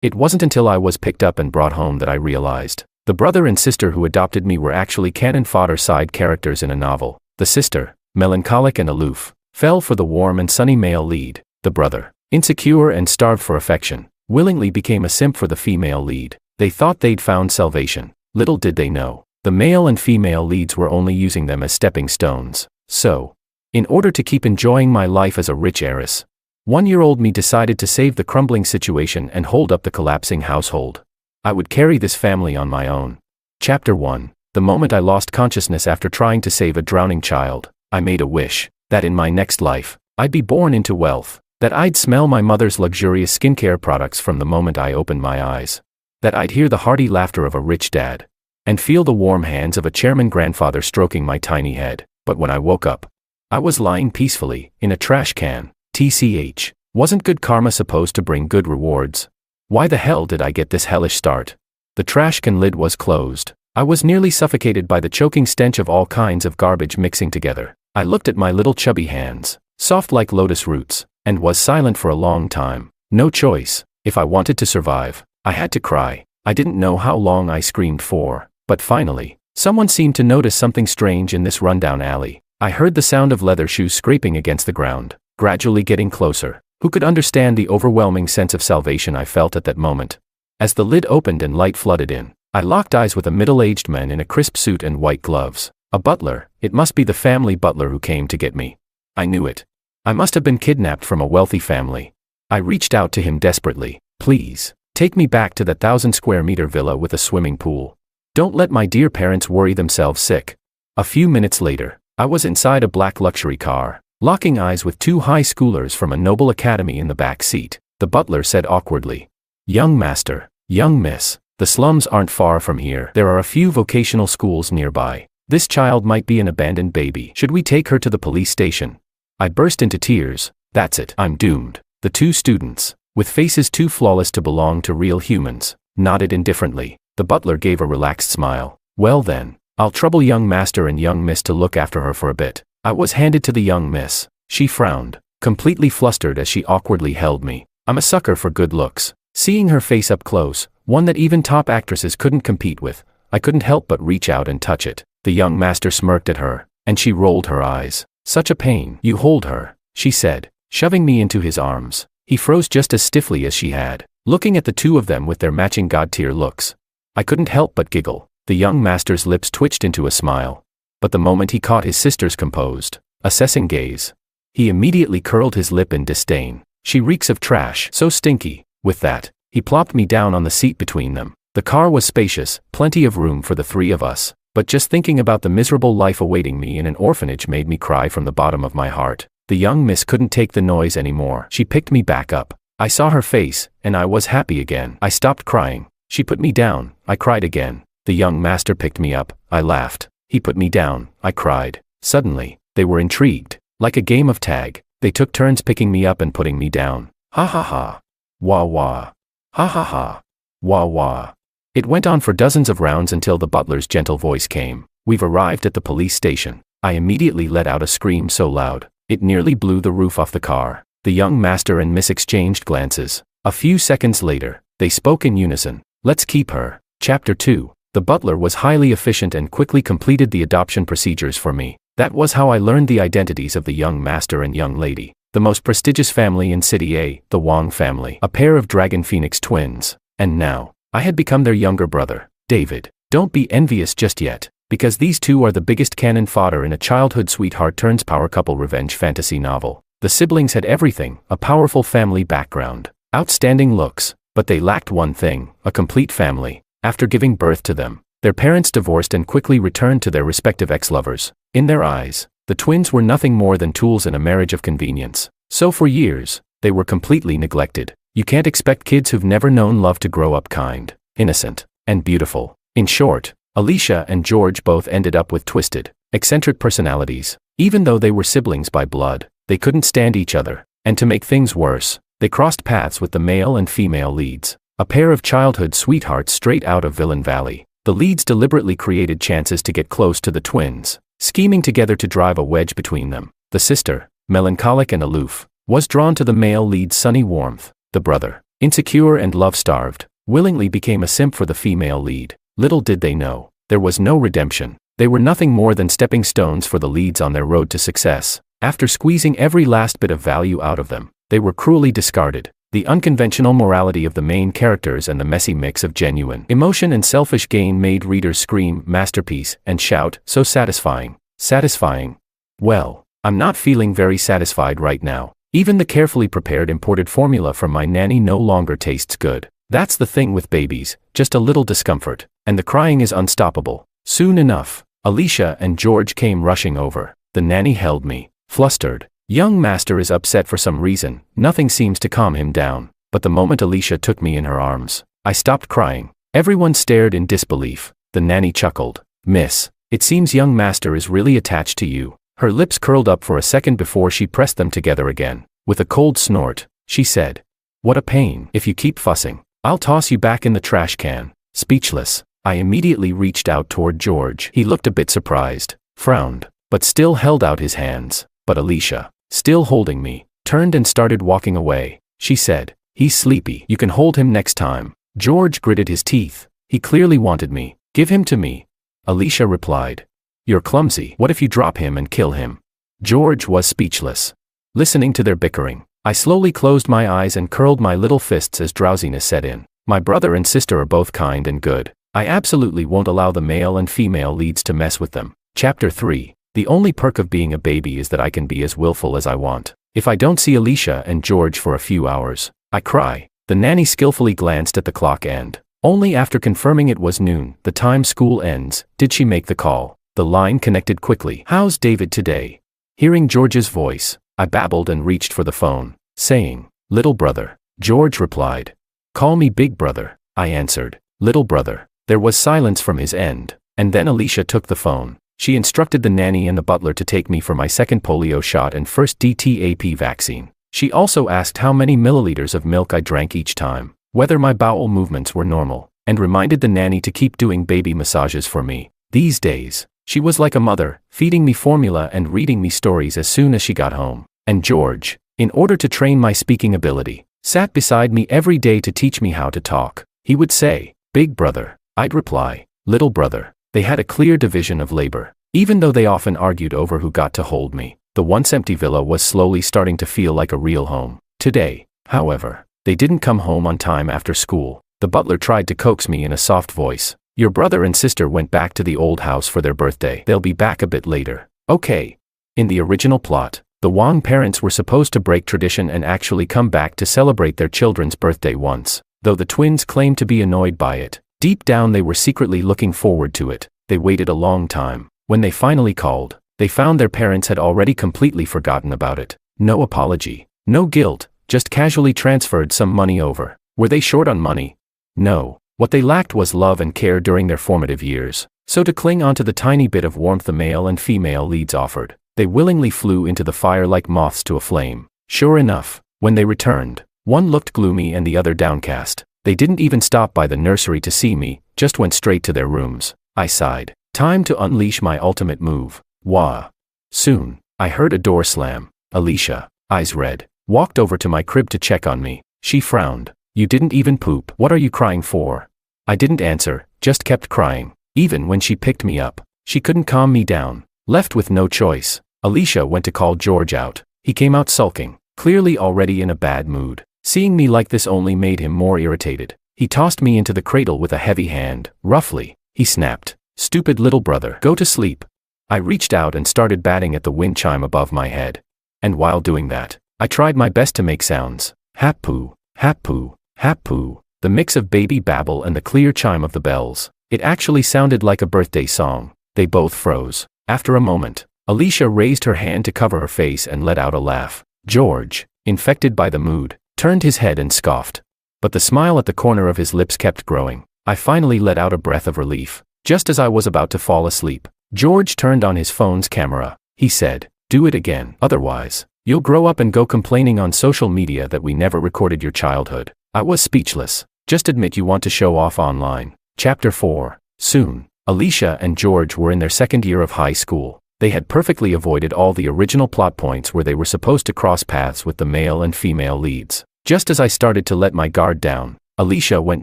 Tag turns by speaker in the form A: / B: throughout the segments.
A: It wasn't until I was picked up and brought home that I realized. The brother and sister who adopted me were actually cannon fodder side characters in a novel. The sister, melancholic and aloof, fell for the warm and sunny male lead. The brother, insecure and starved for affection, willingly became a simp for the female lead. They thought they'd found salvation. Little did they know, the male and female leads were only using them as stepping stones. So, in order to keep enjoying my life as a rich heiress, 1-year-old me decided to save the crumbling situation and hold up the collapsing household. I would carry this family on my own. Chapter 1. The moment I lost consciousness after trying to save a drowning child, I made a wish that in my next life, I'd be born into wealth, that I'd smell my mother's luxurious skincare products from the moment I opened my eyes, that I'd hear the hearty laughter of a rich dad, and feel the warm hands of a chairman grandfather stroking my tiny head. But when I woke up, I was lying peacefully in a trash can. TCH. Wasn't good karma supposed to bring good rewards? Why the hell did I get this hellish start? The trash can lid was closed. I was nearly suffocated by the choking stench of all kinds of garbage mixing together. I looked at my little chubby hands, soft like lotus roots, and was silent for a long time. No choice. If I wanted to survive, I had to cry. I didn't know how long I screamed for, but finally, someone seemed to notice something strange in this rundown alley. I heard the sound of leather shoes scraping against the ground, gradually getting closer. Who could understand the overwhelming sense of salvation I felt at that moment? As the lid opened and light flooded in, I locked eyes with a middle-aged man in a crisp suit and white gloves. A butler. It must be the family butler who came to get me. I knew it. I must have been kidnapped from a wealthy family. I reached out to him desperately. Please, take me back to that 1,000-square-meter villa with a swimming pool. Don't let my dear parents worry themselves sick. A few minutes later, I was inside a black luxury car, locking eyes with 2 high schoolers from a noble academy in the back seat. The butler said awkwardly, "Young master, young miss, the slums aren't far from here. There are a few vocational schools nearby. This child might be an abandoned baby. Should we take her to the police station?" I burst into tears. That's it, I'm doomed. The 2 students, with faces too flawless to belong to real humans, nodded indifferently. The butler gave a relaxed smile. Well then, I'll trouble young master and young miss to look after her for a bit. I was handed to the young miss. She frowned, completely flustered as she awkwardly held me. I'm a sucker for good looks. Seeing her face up close, one that even top actresses couldn't compete with, I couldn't help but reach out and touch it. The young master smirked at her, and she rolled her eyes. Such a pain. You hold her, she said, shoving me into his arms. He froze just as stiffly as she had, looking at the 2 of them with their matching god-tier looks. I couldn't help but giggle. The young master's lips twitched into a smile. But the moment he caught his sister's composed, assessing gaze, he immediately curled his lip in disdain. She reeks of trash, so stinky. With that, he plopped me down on the seat between them. The car was spacious, plenty of room for the 3 of us, but just thinking about the miserable life awaiting me in an orphanage made me cry from the bottom of my heart. The young miss couldn't take the noise anymore. She picked me back up. I saw her face, and I was happy again. I stopped crying. She put me down. I cried again. The young master picked me up. I laughed. He put me down. I cried. Suddenly, they were intrigued. Like a game of tag, they took turns picking me up and putting me down. Ha ha ha. Wah wah. Ha ha ha. Wah wah. It went on for dozens of rounds until the butler's gentle voice came. We've arrived at the police station. I immediately let out a scream so loud, it nearly blew the roof off the car. The young master and miss exchanged glances. A few seconds later, they spoke in unison. Let's keep her. Chapter 2. The butler was highly efficient and quickly completed the adoption procedures for me. That was how I learned the identities of the young master and young lady. The most prestigious family in City A, the Wong family, a pair of dragon phoenix twins. And now, I had become their younger brother, David. Don't be envious just yet, because these 2 are the biggest cannon fodder in a childhood sweetheart turns power couple revenge fantasy novel. The siblings had everything, a powerful family background, outstanding looks, but they lacked one thing, a complete family. After giving birth to them, their parents divorced and quickly returned to their respective ex-lovers. In their eyes, the twins were nothing more than tools in a marriage of convenience. So for years, they were completely neglected. You can't expect kids who've never known love to grow up kind, innocent, and beautiful. In short, Alicia and George both ended up with twisted, eccentric personalities. Even though they were siblings by blood, they couldn't stand each other. And to make things worse, they crossed paths with the male and female leads, a pair of childhood sweethearts straight out of Villain Valley. The leads deliberately created chances to get close to the twins, scheming together to drive a wedge between them. The sister, melancholic and aloof, was drawn to the male lead's sunny warmth. The brother, Insecure and love-starved, willingly became a simp for the female lead. Little did they know, there was no redemption. They were nothing more than stepping stones for the leads on their road to success. After squeezing every last bit of value out of them, they were cruelly discarded. The unconventional morality of the main characters and the messy mix of genuine emotion and selfish gain made readers scream, "Masterpiece," and shout, "So satisfying. Satisfying." Well, I'm not feeling very satisfied right now. Even the carefully prepared imported formula from my nanny no longer tastes good. That's the thing with babies, just a little discomfort, and the crying is unstoppable. Soon enough, Alicia and George came rushing over. The nanny held me, flustered. Young master is upset for some reason, nothing seems to calm him down. But the moment Alicia took me in her arms, I stopped crying. Everyone stared in disbelief. The nanny chuckled. "Miss, it seems young master is really attached to you." Her lips curled up for a second before she pressed them together again. With a cold snort, she said, "What a pain. If you keep fussing, I'll toss you back in the trash can." Speechless, I immediately reached out toward George. He looked a bit surprised, frowned, but still held out his hands. But Alicia, still holding me, turned and started walking away. She said, "He's sleepy. You can hold him next time." George gritted his teeth. He clearly wanted me. "Give him to me." Alicia replied, "You're clumsy. What if you drop him and kill him?" George was speechless. Listening to their bickering, I slowly closed my eyes and curled my little fists as drowsiness set in. My brother and sister are both kind and good. I absolutely won't allow the male and female leads to mess with them. Chapter 3. The only perk of being a baby is that I can be as willful as I want. If I don't see Alicia and George for a few hours, I cry. The nanny skillfully glanced at the clock and, only after confirming it was noon, the time school ends, did she make the call. The line connected quickly. "How's David today?" Hearing George's voice, I babbled and reached for the phone, saying, "Little brother." George replied, "Call me big brother." I answered, "Little brother." There was silence from his end, and then Alicia took the phone. She instructed the nanny and the butler to take me for my second polio shot and first DTaP vaccine. She also asked how many milliliters of milk I drank each time, whether my bowel movements were normal, and reminded the nanny to keep doing baby massages for me. These days, she was like a mother, feeding me formula and reading me stories as soon as she got home. And George, in order to train my speaking ability, sat beside me every day to teach me how to talk. He would say, "Big brother." I'd reply, "Little brother." They had a clear division of labor. Even though they often argued over who got to hold me, the once empty villa was slowly starting to feel like a real home. Today, however, they didn't come home on time after school. The butler tried to coax me in a soft voice. "Your brother and sister went back to the old house for their birthday. They'll be back a bit later." Okay. In the original plot, the Wang parents were supposed to break tradition and actually come back to celebrate their children's birthday once. Though the twins claimed to be annoyed by it, deep down they were secretly looking forward to it. They waited a long time. When they finally called, they found their parents had already completely forgotten about it. No apology, no guilt, just casually transferred some money over. Were they short on money? No. What they lacked was love and care during their formative years. So to cling onto the tiny bit of warmth the male and female leads offered, they willingly flew into the fire like moths to a flame. Sure enough, when they returned, one looked gloomy and the other downcast. They didn't even stop by the nursery to see me, just went straight to their rooms. I sighed. Time to unleash my ultimate move. Wah. Soon, I heard a door slam. Alicia, eyes red, walked over to my crib to check on me. She frowned. "You didn't even poop. What are you crying for?" I didn't answer, just kept crying. Even when she picked me up, she couldn't calm me down. Left with no choice, Alicia went to call George out. He came out sulking, clearly already in a bad mood. Seeing me like this only made him more irritated. He tossed me into the cradle with a heavy hand. Roughly, he snapped, "Stupid little brother, go to sleep." I reached out and started batting at the wind chime above my head. And while doing that, I tried my best to make sounds. Hap-poo, hap-poo, hap-poo. The mix of baby babble and the clear chime of the bells. It actually sounded like a birthday song. They both froze. After a moment, Alicia raised her hand to cover her face and let out a laugh. George, infected by the mood, turned his head and scoffed. But the smile at the corner of his lips kept growing. I finally let out a breath of relief. Just as I was about to fall asleep, George turned on his phone's camera. He said, "Do it again. Otherwise, you'll grow up and go complaining on social media that we never recorded your childhood." I was speechless. Just admit you want to show off online. Chapter 4. Soon, Alicia and George were in their second year of high school. They had perfectly avoided all the original plot points where they were supposed to cross paths with the male and female leads. Just as I started to let my guard down, Alicia went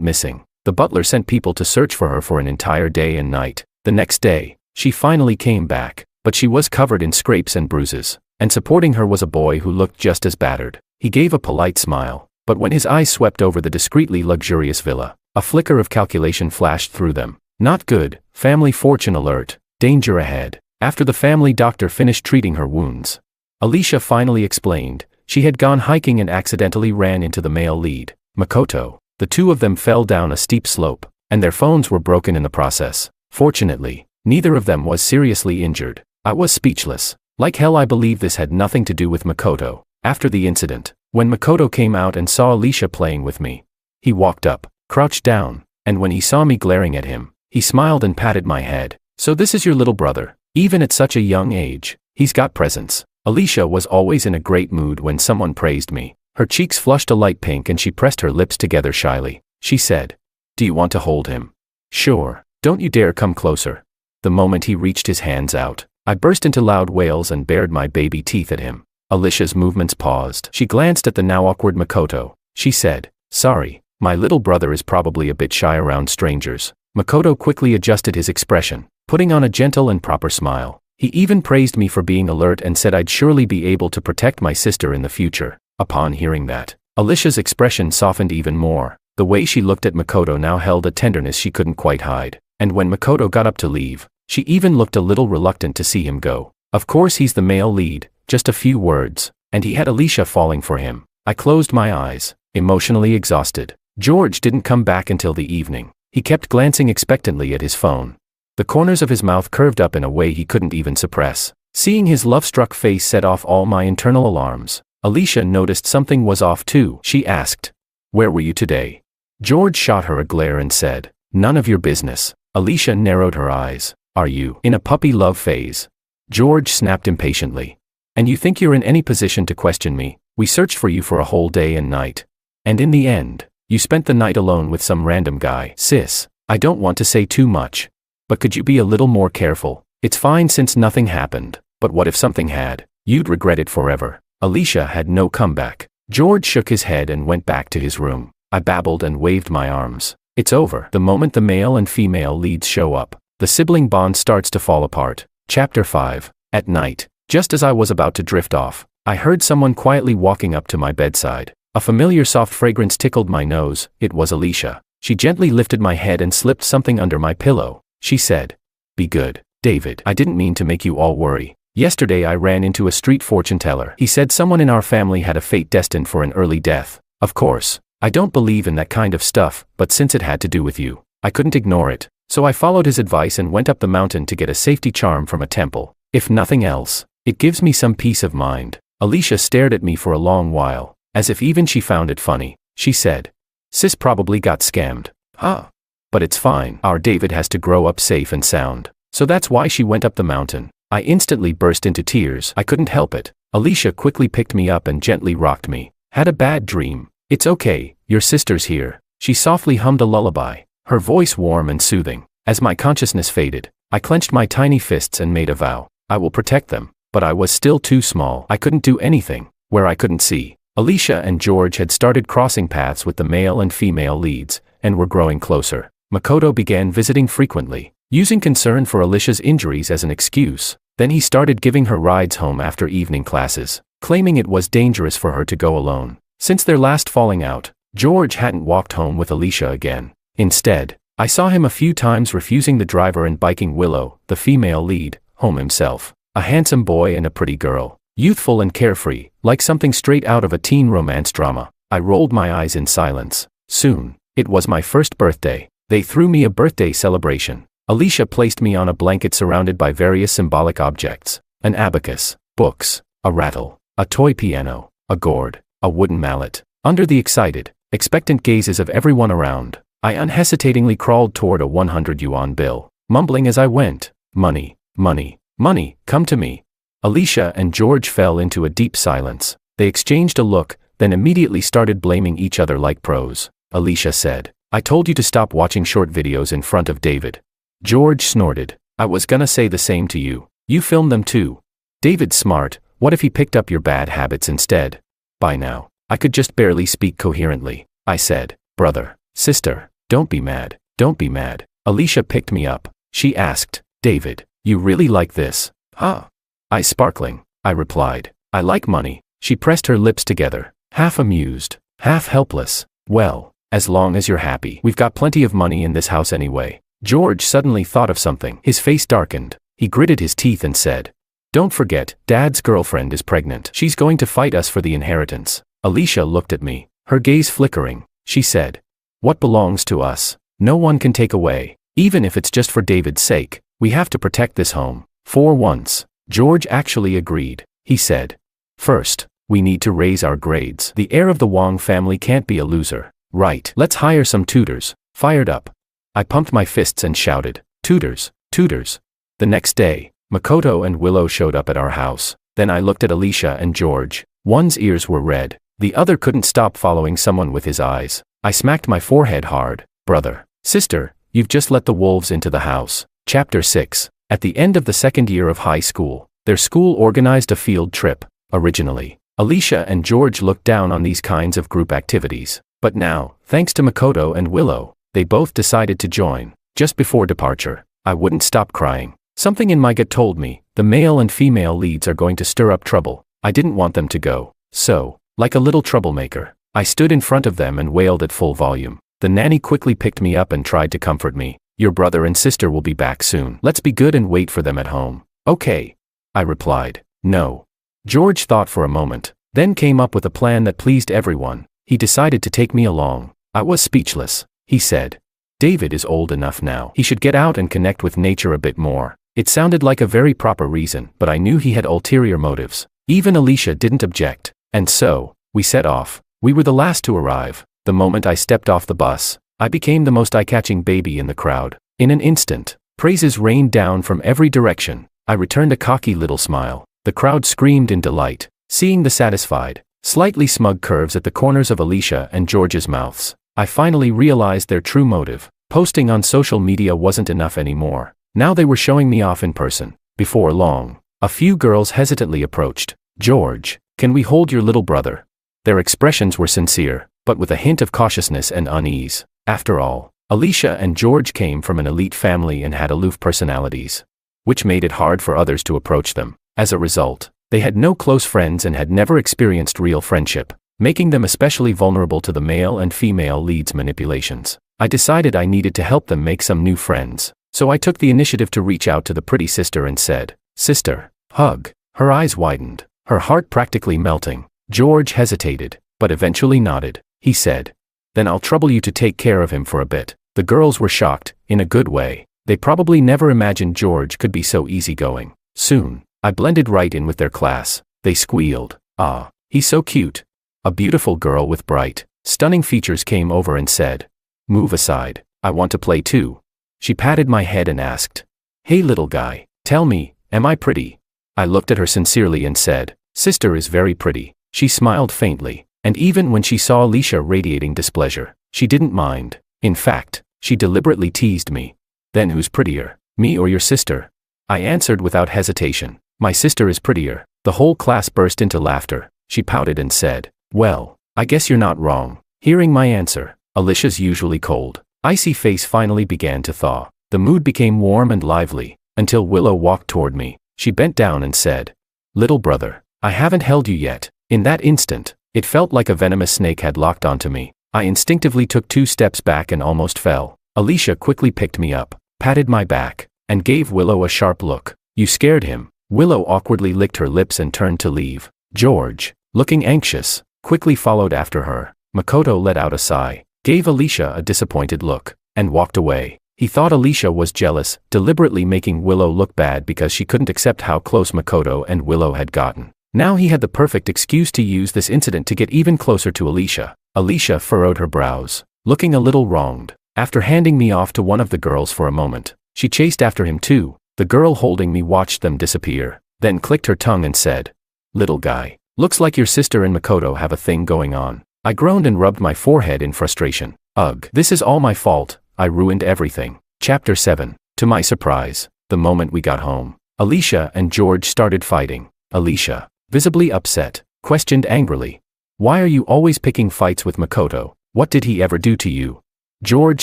A: missing. The butler sent people to search for her for an entire day and night. The next day, she finally came back, but she was covered in scrapes and bruises, and supporting her was a boy who looked just as battered. He gave a polite smile, but when his eyes swept over the discreetly luxurious villa, a flicker of calculation flashed through them. Not good, family fortune alert, danger ahead. After the family doctor finished treating her wounds, Alicia finally explained, she had gone hiking and accidentally ran into the male lead, Makoto. The two of them fell down a steep slope, and their phones were broken in the process. Fortunately, neither of them was seriously injured. I was speechless. Like hell, I believe this had nothing to do with Makoto. After the incident, when Makoto came out and saw Alicia playing with me, he walked up, crouched down, and when he saw me glaring at him, he smiled and patted my head. So this is your little brother. Even at such a young age, he's got presence. Alicia was always in a great mood when someone praised me. Her cheeks flushed a light pink and she pressed her lips together shyly. She said, "Do you want to hold him?" "Sure. Don't you dare come closer." The moment he reached his hands out, I burst into loud wails and bared my baby teeth at him. Alicia's movements paused. She glanced at the now awkward Makoto. She said, "Sorry, my little brother is probably a bit shy around strangers." Makoto quickly adjusted his expression, putting on a gentle and proper smile. He even praised me for being alert and said I'd surely be able to protect my sister in the future. Upon hearing that, Alicia's expression softened even more. The way she looked at Makoto now held a tenderness she couldn't quite hide. And when Makoto got up to leave, she even looked a little reluctant to see him go. Of course he's the male lead, just a few words, and he had Alicia falling for him. I closed my eyes, emotionally exhausted. George didn't come back until the evening. He kept glancing expectantly at his phone. The corners of his mouth curved up in a way he couldn't even suppress. Seeing his love-struck face set off all my internal alarms. Alicia noticed something was off too. She asked, "Where were you today?" George shot her a glare and said, "None of your business." Alicia narrowed her eyes. "Are you in a puppy love phase?" George snapped impatiently. "And you think you're in any position to question me? We searched for you for a whole day and night. And in the end, you spent the night alone with some random guy." "Sis, I don't want to say too much, but could you be a little more careful? It's fine since nothing happened, but what if something had? You'd regret it forever." Alicia had no comeback. George shook his head and went back to his room. I babbled and waved my arms. It's over. The moment the male and female leads show up, the sibling bond starts to fall apart. Chapter 5. At night, just as I was about to drift off, I heard someone quietly walking up to my bedside. A familiar soft fragrance tickled my nose. It was Alicia. She gently lifted my head and slipped something under my pillow. She said, "Be good, David. I didn't mean to make you all worry. Yesterday I ran into a street fortune teller. He said someone in our family had a fate destined for an early death. Of course, I don't believe in that kind of stuff, but since it had to do with you, I couldn't ignore it. So I followed his advice and went up the mountain to get a safety charm from a temple. If nothing else, it gives me some peace of mind." Alicia stared at me for a long while, as if even she found it funny. She said, "Sis probably got scammed." "Huh. But it's fine. Our David has to grow up safe and sound. So that's why she went up the mountain." I instantly burst into tears. I couldn't help it. Alicia quickly picked me up and gently rocked me. "Had a bad dream. It's okay, your sister's here." She softly hummed a lullaby, her voice warm and soothing. As my consciousness faded, I clenched my tiny fists and made a vow. I will protect them. But I was still too small. I couldn't do anything. Where I couldn't see, Alicia and George had started crossing paths with the male and female leads, and were growing closer. Makoto began visiting frequently, using concern for Alicia's injuries as an excuse. Then he started giving her rides home after evening classes, claiming it was dangerous for her to go alone. Since their last falling out, George hadn't walked home with Alicia again. Instead, I saw him a few times refusing the driver and biking Willow, the female lead, home himself. A handsome boy and a pretty girl, youthful and carefree, like something straight out of a teen romance drama. I rolled my eyes in silence. Soon, it was my first birthday. They threw me a birthday celebration. Alicia placed me on a blanket surrounded by various symbolic objects. An abacus, books, a rattle, a toy piano, a gourd, a wooden mallet. Under the excited, expectant gazes of everyone around, I unhesitatingly crawled toward a 100 yuan bill, mumbling as I went, "Money, money, money, come to me." Alicia and George fell into a deep silence. They exchanged a look, then immediately started blaming each other like pros. Alicia said, "I told you to stop watching short videos in front of David." George snorted, "I was gonna say the same to you. You filmed them too." "David's smart. What if he picked up your bad habits instead?" By now, I could just barely speak coherently. I said, "Brother, sister, don't be mad, don't be mad." Alicia picked me up. She asked, "David, you really like this, huh?" "I sparkling," I replied. "I like money." She pressed her lips together, half amused, half helpless. "Well, as long as you're happy. We've got plenty of money in this house anyway." George suddenly thought of something. His face darkened. He gritted his teeth and said, "Don't forget, Dad's girlfriend is pregnant. She's going to fight us for the inheritance." Alicia looked at me, her gaze flickering. She said, "What belongs to us, no one can take away. Even if it's just for David's sake, we have to protect this home." For once, George actually agreed. He said, "First, we need to raise our grades. The heir of the Wong family can't be a loser." "Right. Let's hire some tutors." Fired up, I pumped my fists and shouted, "Tutors, tutors." The next day, Makoto and Willow showed up at our house. Then I looked at Alicia and George. One's ears were red. The other couldn't stop following someone with his eyes. I smacked my forehead hard. "Brother, sister, you've just let the wolves into the house." Chapter 6. At the end of the second year of high school, their school organized a field trip. Originally, Alicia and George looked down on these kinds of group activities. But now, thanks to Makoto and Willow, they both decided to join. Just before departure, I wouldn't stop crying. Something in my gut told me, the male and female leads are going to stir up trouble. I didn't want them to go. So, like a little troublemaker, I stood in front of them and wailed at full volume. The nanny quickly picked me up and tried to comfort me. "Your brother and sister will be back soon. Let's be good and wait for them at home." "Okay," I replied. "No." George thought for a moment, then came up with a plan that pleased everyone. He decided to take me along. I was speechless. He said, "David is old enough now. He should get out and connect with nature a bit more." It sounded like a very proper reason, but I knew he had ulterior motives. Even Alicia didn't object. And so, we set off. We were the last to arrive. The moment I stepped off the bus, I became the most eye-catching baby in the crowd. In an instant, praises rained down from every direction. I returned a cocky little smile. The crowd screamed in delight, seeing the satisfied, slightly smug curves at the corners of Alicia and George's mouths. I finally realized their true motive. Posting on social media wasn't enough anymore. Now they were showing me off in person. Before long, a few girls hesitantly approached. "George, can we hold your little brother?" Their expressions were sincere, but with a hint of cautiousness and unease. After all, Alicia and George came from an elite family and had aloof personalities, which made it hard for others to approach them. As a result, they had no close friends and had never experienced real friendship, making them especially vulnerable to the male and female leads' manipulations. I decided I needed to help them make some new friends, so I took the initiative to reach out to the pretty sister and said, "Sister, hug." Her eyes widened, her heart practically melting. George hesitated, but eventually nodded. He said, "Then I'll trouble you to take care of him for a bit." The girls were shocked, in a good way. They probably never imagined George could be so easygoing. Soon, I blended right in with their class. They squealed, "Ah, he's so cute." A beautiful girl with bright, stunning features came over and said, "Move aside, I want to play too." She patted my head and asked, "Hey little guy, tell me, am I pretty?" I looked at her sincerely and said, "Sister is very pretty." She smiled faintly, and even when she saw Alicia radiating displeasure, she didn't mind. In fact, she deliberately teased me. "Then who's prettier, me or your sister?" I answered without hesitation, "My sister is prettier." The whole class burst into laughter. She pouted and said, "Well, I guess you're not wrong." Hearing my answer, Alicia's usually cold, icy face finally began to thaw. The mood became warm and lively, until Willow walked toward me. She bent down and said, "Little brother, I haven't held you yet." In that instant, it felt like a venomous snake had locked onto me. I instinctively took 2 steps back and almost fell. Alicia quickly picked me up, patted my back, and gave Willow a sharp look. "You scared him." Willow awkwardly licked her lips and turned to leave. George, looking anxious, quickly followed after her. Makoto let out a sigh, gave Alicia a disappointed look, and walked away. He thought Alicia was jealous, deliberately making Willow look bad because she couldn't accept how close Makoto and Willow had gotten. Now he had the perfect excuse to use this incident to get even closer to Alicia. Alicia furrowed her brows, looking a little wronged. After handing me off to one of the girls for a moment, she chased after him too. The girl holding me watched them disappear, then clicked her tongue and said, "Little guy, looks like your sister and Makoto have a thing going on." I groaned and rubbed my forehead in frustration. Ugh, this is all my fault. I ruined everything. Chapter 7. To my surprise, the moment we got home, Alicia and George started fighting. Alicia, visibly upset, questioned angrily, Why are you always picking fights with Makoto? What did he ever do to you? George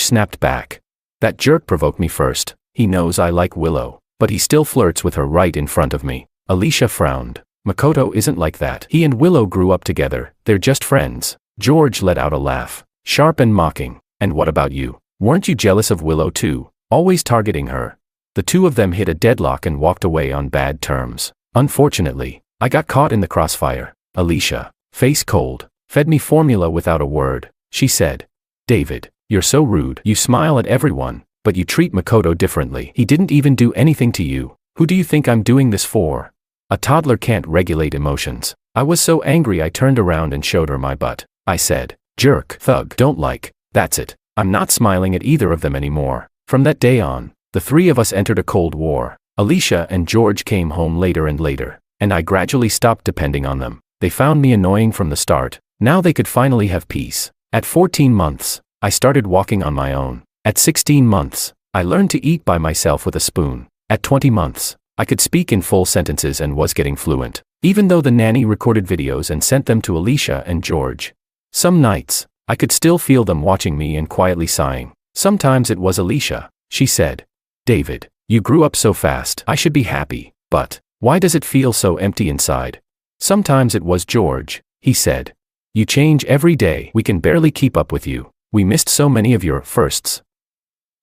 A: snapped back. That jerk provoked me first. He knows I like Willow, but he still flirts with her right in front of me. Alicia frowned. Makoto isn't like that. He and Willow grew up together, they're just friends. George let out a laugh, sharp and mocking. And what about you? Weren't you jealous of Willow too? Always targeting her. The two of them hit a deadlock and walked away on bad terms. Unfortunately, I got caught in the crossfire. Alicia, face cold, fed me formula without a word. She said, David, you're so rude. You smile at everyone, but you treat Makoto differently. He didn't even do anything to you. Who do you think I'm doing this for? A toddler can't regulate emotions. I was so angry I turned around and showed her my butt. I said, jerk, thug, don't like. That's it. I'm not smiling at either of them anymore. From that day on, the three of us entered a cold war. Alicia and George came home later and later, and I gradually stopped depending on them. They found me annoying from the start. Now they could finally have peace. At 14 months, I started walking on my own. At 16 months, I learned to eat by myself with a spoon. At 20 months, I could speak in full sentences and was getting fluent, even though the nanny recorded videos and sent them to Alicia and George. Some nights, I could still feel them watching me and quietly sighing. Sometimes it was Alicia. She said, David, you grew up so fast. I should be happy, but why does it feel so empty inside? Sometimes it was George. He said, you change every day. We can barely keep up with you. We missed so many of your firsts.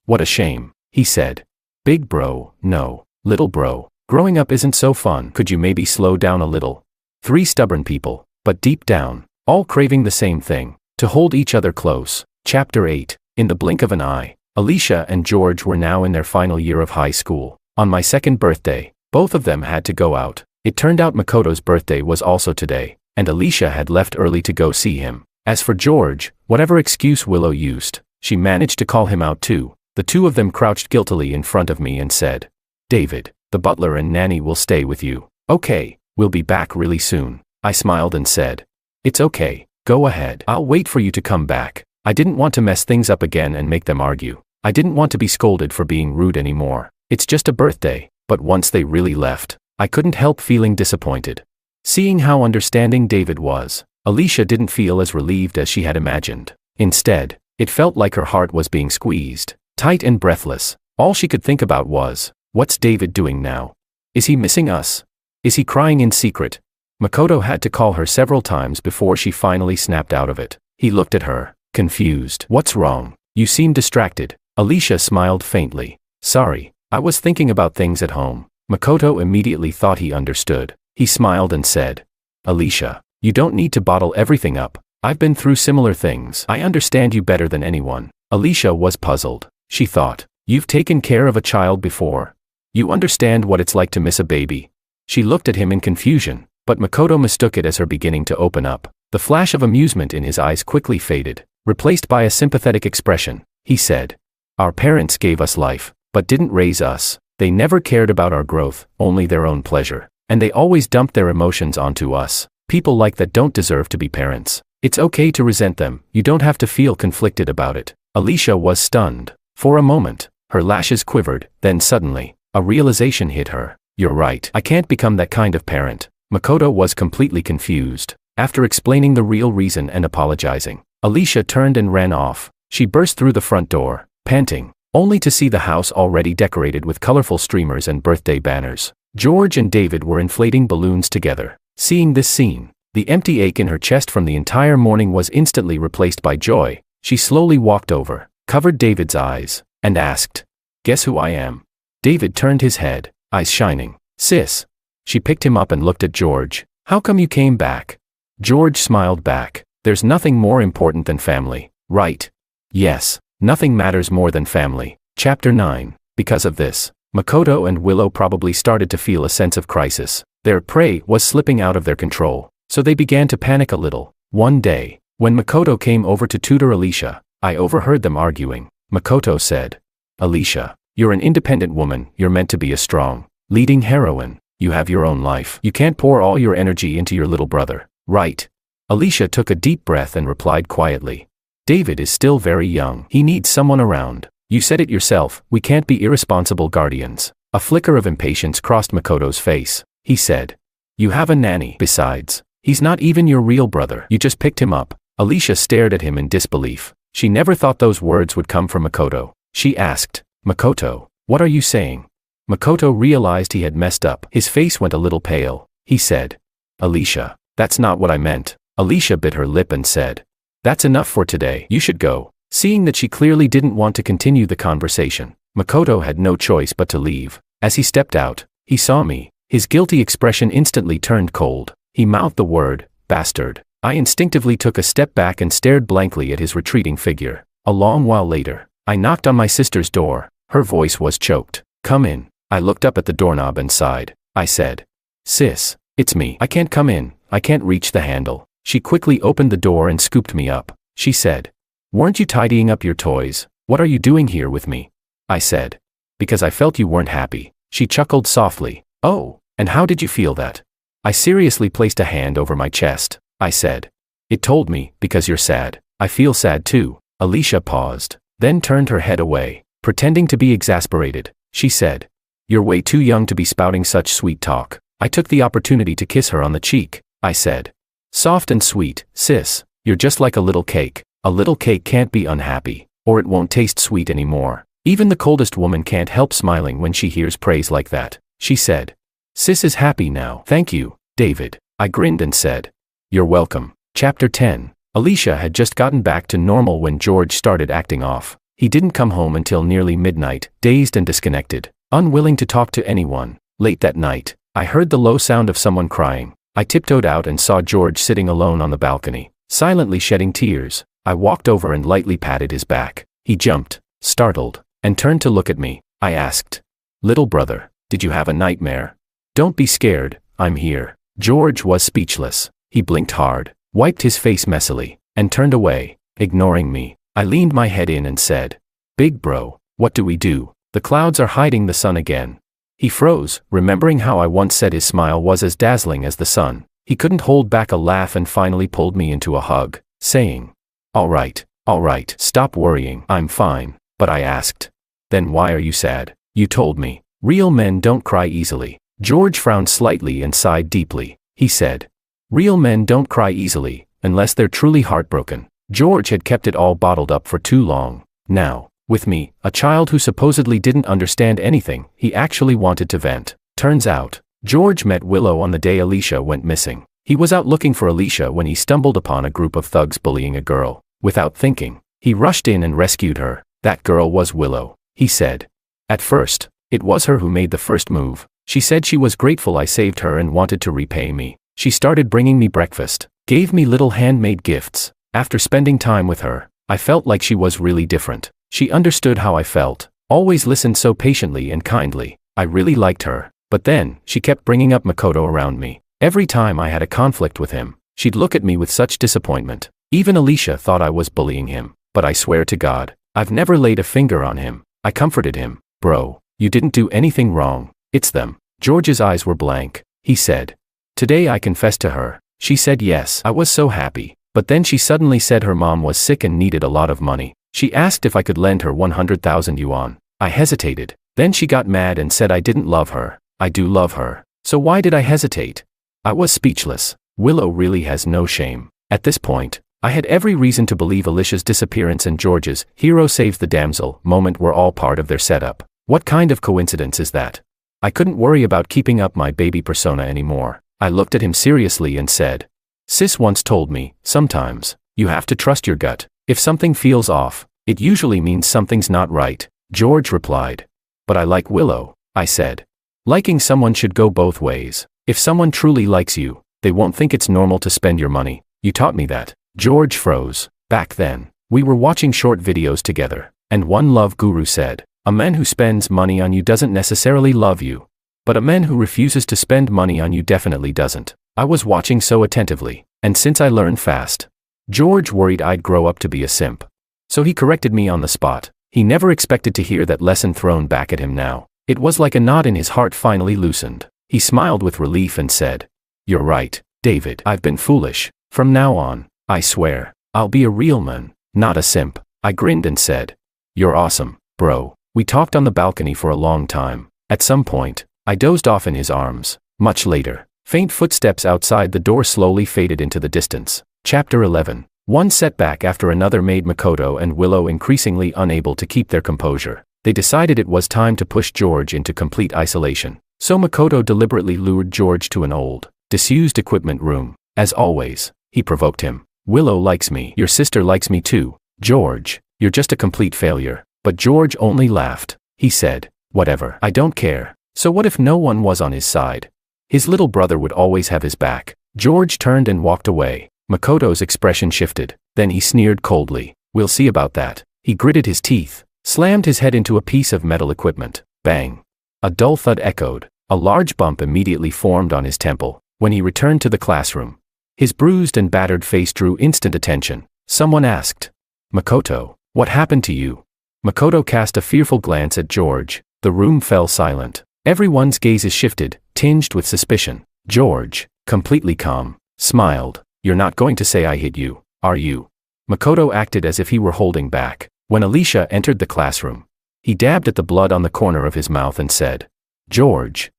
A: What a shame, he said. Big bro, no. Little bro, growing up isn't so fun. Could you maybe slow down a little? Three stubborn people, but deep down, all craving the same thing, to hold each other close. Chapter 8. In the blink of an eye, Alicia and George were now in their final year of high school. On my second birthday, both of them had to go out. It turned out Makoto's birthday was also today, and Alicia had left early to go see him. As for George, whatever excuse Willow used, she managed to call him out too. The two of them crouched guiltily in front of me and said, David, the butler and nanny will stay with you. Okay, we'll be back really soon. I smiled and said, it's okay, go ahead. I'll wait for you to come back. I didn't want to mess things up again and make them argue. I didn't want to be scolded for being rude anymore. It's just a birthday. But once they really left, I couldn't help feeling disappointed. Seeing how understanding David was, Alicia didn't feel as relieved as she had imagined. Instead, it felt like her heart was being squeezed, tight and breathless. All she could think about was, what's David doing now? Is he missing us? Is he crying in secret? Makoto had to call her several times before she finally snapped out of it. He looked at her, confused. What's wrong? You seem distracted. Alicia smiled faintly. Sorry, I was thinking about things at home. Makoto immediately thought he understood. He smiled and said, Alicia, you don't need to bottle everything up. I've been through similar things. I understand you better than anyone. Alicia was puzzled. She thought, you've taken care of a child before. You understand what it's like to miss a baby. She looked at him in confusion, but Makoto mistook it as her beginning to open up. The flash of amusement in his eyes quickly faded, replaced by a sympathetic expression. He said, our parents gave us life, but didn't raise us. They never cared about our growth, only their own pleasure. And they always dumped their emotions onto us. People like that don't deserve to be parents. It's okay to resent them. You don't have to feel conflicted about it. Alicia was stunned. For a moment, her lashes quivered, then suddenly, a realization hit her. You're right. I can't become that kind of parent. Makoto was completely confused. After explaining the real reason and apologizing, Alicia turned and ran off. She burst through the front door, panting, only to see the house already decorated with colorful streamers and birthday banners. George and David were inflating balloons together. Seeing this scene, the empty ache in her chest from the entire morning was instantly replaced by joy. She slowly walked over, covered David's eyes, and asked, guess who I am? David turned his head, eyes shining. Sis. She picked him up and looked at George. How come you came back? George smiled back. There's nothing more important than family, right? Yes, nothing matters more than family. Chapter 9. Because of this, Makoto and Willow probably started to feel a sense of crisis. Their prey was slipping out of their control, so they began to panic a little. One day, when Makoto came over to tutor Alicia, I overheard them arguing. Makoto said, Alicia, you're an independent woman. You're meant to be a strong, leading heroine. You have your own life. You can't pour all your energy into your little brother, right? Alicia took a deep breath and replied quietly, David is still very young. He needs someone around. You said it yourself, we can't be irresponsible guardians. A flicker of impatience crossed Makoto's face. He said, you have a nanny. Besides, He's not even your real brother. You just picked him up. Alicia stared at him in disbelief. She never thought those words would come from Makoto. She asked, Makoto, what are you saying? Makoto realized he had messed up. His face went a little pale. He said, Alicia, that's not what I meant. Alicia bit her lip and said, that's enough for today. You should go. Seeing that she clearly didn't want to continue the conversation, Makoto had no choice but to leave. As he stepped out, he saw me. His guilty expression instantly turned cold. He mouthed the word, bastard. I instinctively took a step back and stared blankly at his retreating figure. A long while later, I knocked on my sister's door. Her voice was choked. Come in. I looked up at the doorknob and sighed. I said, Sis, it's me. I can't come in. I can't reach the handle. She quickly opened the door and scooped me up. She said, weren't you tidying up your toys? What are you doing here with me? I said, because I felt you weren't happy. She chuckled softly. Oh, and how did you feel that? I seriously placed a hand over my chest. I said, it told me, because you're sad. I feel sad too. Alicia paused, then turned her head away. Pretending to be exasperated, she said, you're way too young to be spouting such sweet talk. I took the opportunity to kiss her on the cheek. I said, soft and sweet, sis, you're just like a little cake. A little cake can't be unhappy, or it won't taste sweet anymore. Even the coldest woman can't help smiling when she hears praise like that. She said, sis is happy now. Thank you, David. I grinned and said, you're welcome. Chapter 10. Alicia had just gotten back to normal when George started acting off. He didn't come home until nearly midnight, dazed and disconnected, unwilling to talk to anyone. Late that night, I heard the low sound of someone crying. I tiptoed out and saw George sitting alone on the balcony, silently shedding tears. I walked over and lightly patted his back. He jumped, startled, and turned to look at me. I asked, little brother, did you have a nightmare? Don't be scared, I'm here. George was speechless. He blinked hard, wiped his face messily, and turned away, ignoring me. I leaned my head in and said, big bro, what do we do? The clouds are hiding the sun again. He froze, remembering how I once said his smile was as dazzling as the sun. He couldn't hold back a laugh and finally pulled me into a hug, saying, all right, stop worrying, I'm fine. But I asked, then why are you sad? You told me, real men don't cry easily. George frowned slightly and sighed deeply. He said, real men don't cry easily, unless they're truly heartbroken. George had kept it all bottled up for too long. Now, with me, a child who supposedly didn't understand anything, he actually wanted to vent. Turns out, George met Willow on the day Alicia went missing. He was out looking for Alicia when he stumbled upon a group of thugs bullying a girl. Without thinking, he rushed in and rescued her. That girl was Willow, he said. At first, it was her who made the first move. She said she was grateful I saved her and wanted to repay me. She started bringing me breakfast, gave me little handmade gifts. After spending time with her, I felt like she was really different. She understood how I felt, always listened so patiently and kindly. I really liked her. But then, she kept bringing up Makoto around me. Every time I had a conflict with him, she'd look at me with such disappointment. Even Alicia thought I was bullying him. But I swear to God, I've never laid a finger on him. I comforted him. Bro, you didn't do anything wrong. It's them. George's eyes were blank. He said, today I confessed to her. She said yes. I was so happy. But then she suddenly said her mom was sick and needed a lot of money. She asked if I could lend her 100,000 yuan. I hesitated. Then she got mad and said I didn't love her. I do love her. So why did I hesitate? I was speechless. Willow really has no shame. At this point, I had every reason to believe Alicia's disappearance and George's hero saves the damsel moment were all part of their setup. What kind of coincidence is that? I couldn't worry about keeping up my baby persona anymore. I looked at him seriously and said, sis once told me, sometimes, you have to trust your gut. If something feels off, it usually means something's not right. George replied. But I like Willow, I said. Liking someone should go both ways. If someone truly likes you, they won't think it's normal to spend your money. You taught me that. George froze. Back then, we were watching short videos together, and one love guru said, a man who spends money on you doesn't necessarily love you. But a man who refuses to spend money on you definitely doesn't. I was watching so attentively, and since I learned fast, George worried I'd grow up to be a simp. So he corrected me on the spot. He never expected to hear that lesson thrown back at him now. It was like a knot in his heart finally loosened. He smiled with relief and said, you're right, David. I've been foolish. From now on, I swear, I'll be a real man, not a simp. I grinned and said, you're awesome, bro. We talked on the balcony for a long time. At some point, I dozed off in his arms. Much later, Faint footsteps outside the door slowly faded into the distance. Chapter 11. One setback after another made Makoto and Willow increasingly unable to keep their composure. They decided it was time to push George into complete isolation. So Makoto deliberately lured George to an old, disused equipment room. As always, he provoked him. Willow likes me. Your sister likes me too. George, you're just a complete failure. But George only laughed. He said, whatever, I don't care. So what if no one was on his side? His little brother would always have his back. George turned and walked away. Makoto's expression shifted. Then he sneered coldly. We'll see about that. He gritted his teeth, slammed his head into a piece of metal equipment. Bang. A dull thud echoed. A large bump immediately formed on his temple. When he returned to the classroom, his bruised and battered face drew instant attention. Someone asked, Makoto, what happened to you? Makoto cast a fearful glance at George. The room fell silent. Everyone's gazes shifted, tinged with suspicion. George, completely calm, smiled. You're not going to say I hit you, are you? Makoto acted as if he were holding back. When Alicia entered the classroom, he dabbed at the blood on the corner of his mouth and said, George,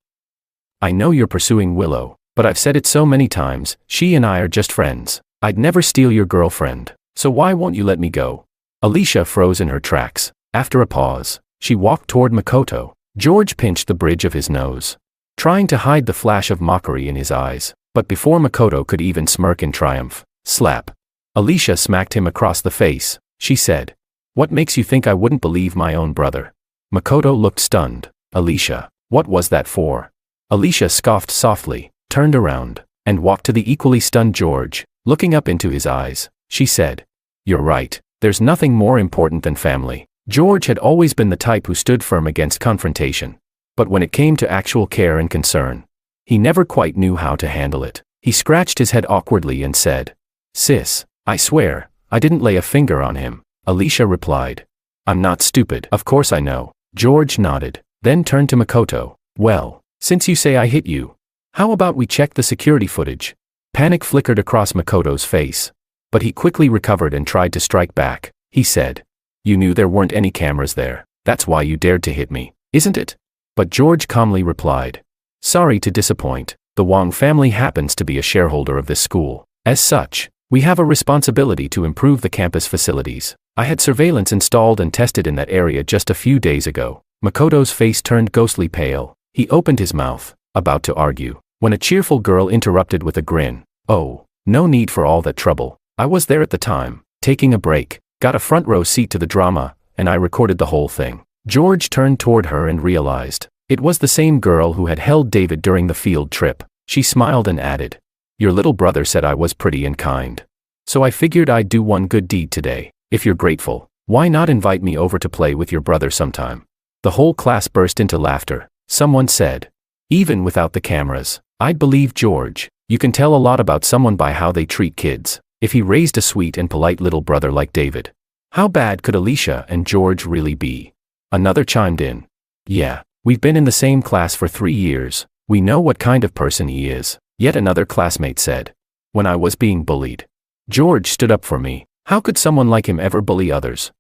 A: I know you're pursuing Willow, but I've said it so many times, she and I are just friends. I'd never steal your girlfriend, so why won't you let me go? Alicia froze in her tracks. After a pause, she walked toward Makoto. George pinched the bridge of his nose, trying to hide the flash of mockery in his eyes, but before Makoto could even smirk in triumph, slap. Alicia smacked him across the face. She said, what makes you think I wouldn't believe my own brother? Makoto looked stunned. Alicia, what was that for? Alicia scoffed softly, turned around, and walked to the equally stunned George. Looking up into his eyes, she said, you're right, there's nothing more important than family. George had always been the type who stood firm against confrontation. But when it came to actual care and concern, he never quite knew how to handle it. He scratched his head awkwardly and said, Sis, I swear, I didn't lay a finger on him. Alicia replied, I'm not stupid. Of course I know. George nodded, then turned to Makoto. Well, since you say I hit you, how about we check the security footage? Panic flickered across Makoto's face. But he quickly recovered and tried to strike back. He said, you knew there weren't any cameras there. That's why you dared to hit me, isn't it? But George calmly replied, sorry to disappoint, the Wong family happens to be a shareholder of this school. As such, we have a responsibility to improve the campus facilities. I had surveillance installed and tested in that area just a few days ago. Makoto's face turned ghostly pale. He opened his mouth, about to argue, when a cheerful girl interrupted with a grin. Oh, no need for all that trouble. I was there at the time, taking a break, got a front row seat to the drama, and I recorded the whole thing. George turned toward her and realized it was the same girl who had held David during the field trip. She smiled and added, your little brother said I was pretty and kind. So I figured I'd do one good deed today. If you're grateful, why not invite me over to play with your brother sometime? The whole class burst into laughter. Someone said, even without the cameras, I'd believe George. You can tell a lot about someone by how they treat kids. If he raised a sweet and polite little brother like David, how bad could Alicia and George really be? Another chimed in. Yeah, we've been in the same class for 3 years. We know what kind of person he is. Yet another classmate said, when I was being bullied, George stood up for me. How could someone like him ever bully others?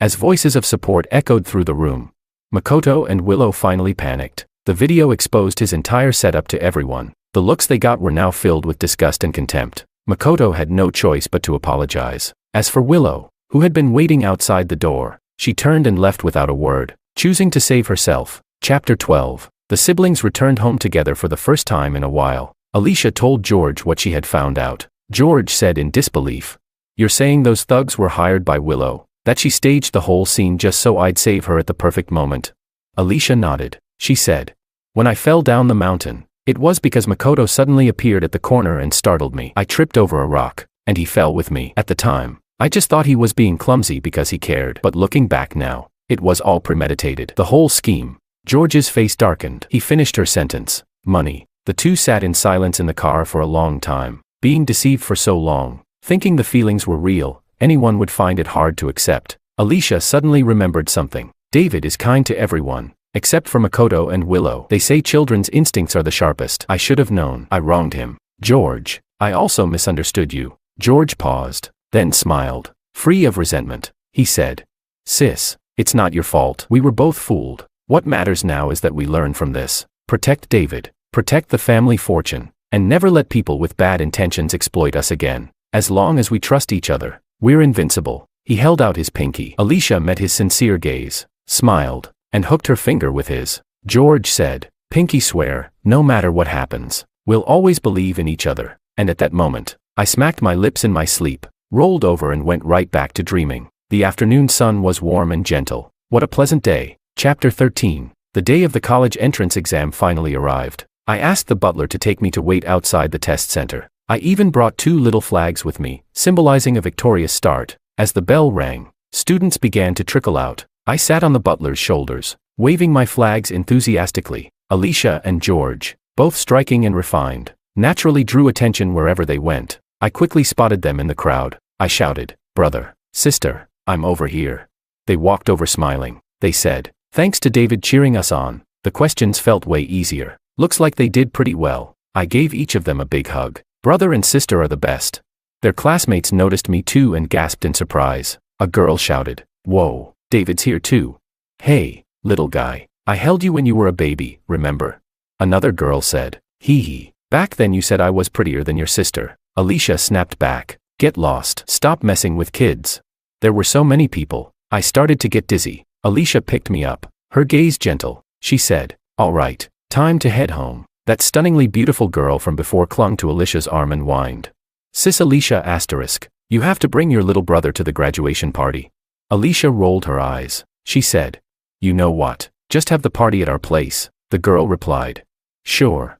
A: As voices of support echoed through the room, Makoto and Willow finally panicked. The video exposed his entire setup to everyone. The looks they got were now filled with disgust and contempt. Makoto had no choice but to apologize. As for Willow, who had been waiting outside the door, she turned and left without a word, choosing to save herself. Chapter 12. The siblings returned home together for the first time in a while. Alicia told George what she had found out. George said in disbelief, you're saying those thugs were hired by Willow, that she staged the whole scene just so I'd save her at the perfect moment? Alicia nodded. She said, when I fell down the mountain, it was because Makoto suddenly appeared at the corner and startled me. I tripped over a rock, and he fell with me. At the time, I just thought he was being clumsy because he cared. But looking back now, it was all premeditated. The whole scheme. George's face darkened. He finished her sentence. Money. The two sat in silence in the car for a long time. Being deceived for so long, thinking the feelings were real, anyone would find it hard to accept. Alicia suddenly remembered something. David is kind to everyone, except for Makoto and Willow. They say children's instincts are the sharpest. I should have known. I wronged him. George, I also misunderstood you. George paused, then smiled, free of resentment. He said, sis, it's not your fault. We were both fooled. What matters now is that we learn from this. Protect David. Protect the family fortune. and never let people with bad intentions exploit us again. As long as we trust each other, we're invincible. He held out his pinky. Alicia met his sincere gaze, smiled, and hooked her finger with his. George said, "Pinky swear, no matter what happens, we'll always believe in each other." And at that moment, I smacked my lips in my sleep, rolled over and went right back to dreaming. The afternoon sun was warm and gentle. What a pleasant day. Chapter 13. The day of the college entrance exam finally arrived. I asked the butler to take me to wait outside the test center. I even brought 2 little flags with me, symbolizing a victorious start. As the bell rang, students began to trickle out. I sat on the butler's shoulders, waving my flags enthusiastically. Alicia and George, both striking and refined, naturally drew attention wherever they went. I quickly spotted them in the crowd. I shouted, "Brother, sister, I'm over here." They walked over smiling. They said, "Thanks to David cheering us on, the questions felt way easier. Looks like they did pretty well." I gave each of them a big hug. Brother and sister are the best. Their classmates noticed me too and gasped in surprise. A girl shouted, "Whoa, David's here too. Hey, little guy, I held you when you were a baby, remember?" Another girl said, "Hee hee, back then you said I was prettier than your sister." Alicia snapped back, "Get lost. Stop messing with kids." There were so many people, I started to get dizzy. Alicia picked me up, her gaze gentle. She said, "All right, time to head home." That stunningly beautiful girl from before clung to Alicia's arm and whined. "Sis Alicia asterisk, you have to bring your little brother to the graduation party." Alicia rolled her eyes. She said, "You know what, just have the party at our place." The girl replied, Sure,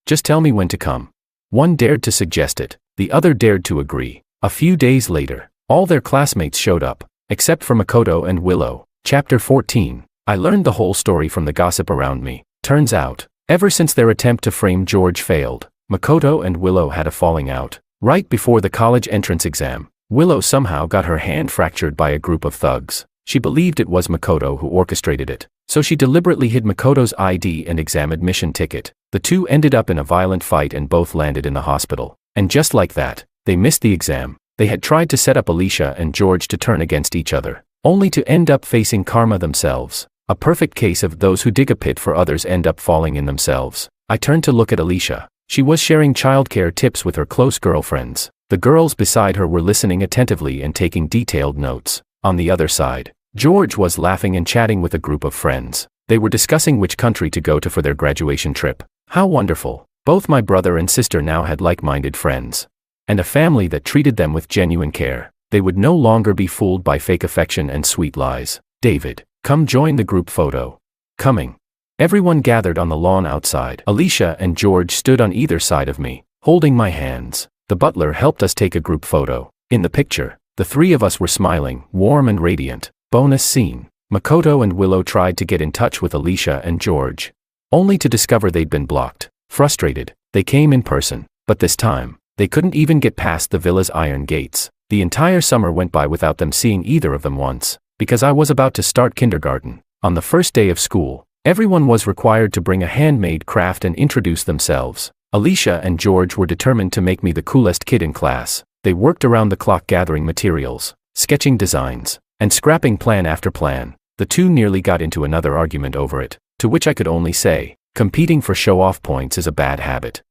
A: just tell me when to come." One dared to suggest it, the other dared to agree. A few days later, all their classmates showed up, except for Makoto and Willow. Chapter 14. I learned the whole story from the gossip around me. Turns out, ever since their attempt to frame George failed, Makoto and Willow had a falling out. Right before the college entrance exam, Willow somehow got her hand fractured by a group of thugs. She believed it was Makoto who orchestrated it, so she deliberately hid Makoto's ID and exam admission ticket. The two ended up in a violent fight and both landed in the hospital. And just like that, they missed the exam. They had tried to set up Alicia and George to turn against each other, only to end up facing karma themselves. A perfect case of those who dig a pit for others end up falling in themselves. I turned to look at Alicia. She was sharing childcare tips with her close girlfriends. The girls beside her were listening attentively and taking detailed notes. On the other side, George was laughing and chatting with a group of friends. They were discussing which country to go to for their graduation trip. How wonderful! Both my brother and sister now had like-minded friends, and a family that treated them with genuine care. They would no longer be fooled by fake affection and sweet lies. "David, come join the group photo." Coming. Everyone gathered on the lawn outside. Alicia and George stood on either side of me, holding my hands. The butler helped us take a group photo. In the picture, the 3 of us were smiling, warm and radiant. Bonus scene. Makoto and Willow tried to get in touch with Alicia and George, only to discover they'd been blocked. Frustrated, they came in person, but this time, they couldn't even get past the villa's iron gates. The entire summer went by without them seeing either of them once, because I was about to start kindergarten. On the first day of school, everyone was required to bring a handmade craft and introduce themselves. Alicia and George were determined to make me the coolest kid in class. They worked around the clock gathering materials, sketching designs, and scrapping plan after plan. The two nearly got into another argument over it, to which I could only say, competing for show-off points is a bad habit.